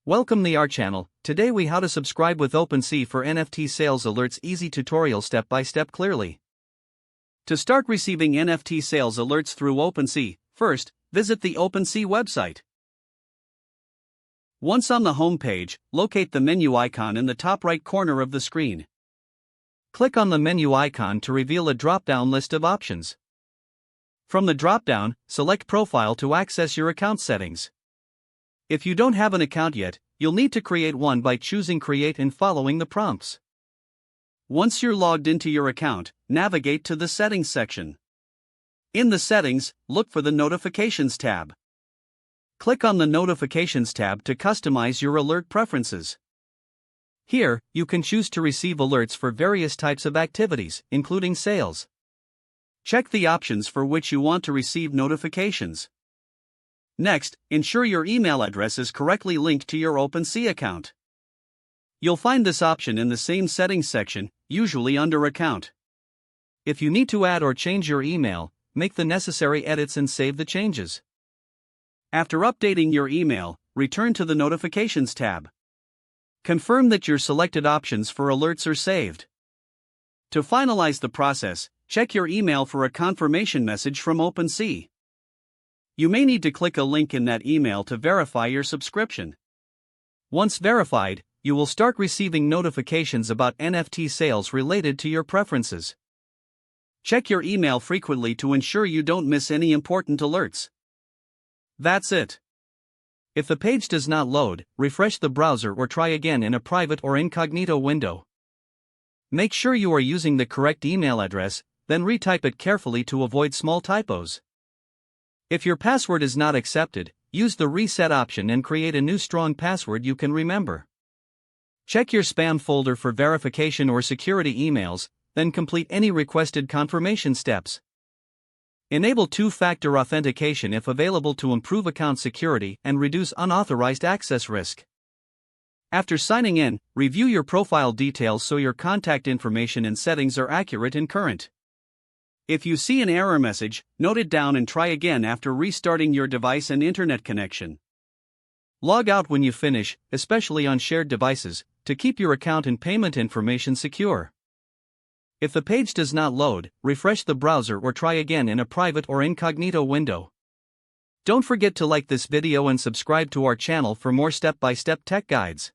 Welcome to our channel. Today we how to subscribe with OpenSea for NFT sales alerts, easy tutorial step by step clearly. To start receiving NFT sales alerts through OpenSea, first, visit the OpenSea website. Once on the home page, locate the menu icon in the top right corner of the screen. Click on the menu icon to reveal a drop-down list of options. From the drop-down, select Profile to access your account settings. If you don't have an account yet, you'll need to create one by choosing Create and following the prompts. Once you're logged into your account, navigate to the Settings section. In the Settings, look for the Notifications tab. Click on the Notifications tab to customize your alert preferences. Here, you can choose to receive alerts for various types of activities, including sales. Check the options for which you want to receive notifications. Next, ensure your email address is correctly linked to your OpenSea account. You'll find this option in the same Settings section, usually under Account. If you need to add or change your email, make the necessary edits and save the changes. After updating your email, return to the Notifications tab. Confirm that your selected options for alerts are saved. To finalize the process, check your email for a confirmation message from OpenSea. You may need to click a link in that email to verify your subscription. Once verified, you will start receiving notifications about NFT sales related to your preferences. Check your email frequently to ensure you don't miss any important alerts. That's it. If the page does not load, refresh the browser or try again in a private or incognito window. Make sure you are using the correct email address, then retype it carefully to avoid small typos. If your password is not accepted, use the reset option and create a new strong password you can remember. Check your spam folder for verification or security emails, then complete any requested confirmation steps. Enable two-factor authentication if available to improve account security and reduce unauthorized access risk. After signing in, review your profile details so your contact information and settings are accurate and current. If you see an error message, note it down and try again after restarting your device and internet connection. Log out when you finish, especially on shared devices, to keep your account and payment information secure. If the page does not load, refresh the browser or try again in a private or incognito window. Don't forget to like this video and subscribe to our channel for more step-by-step tech guides.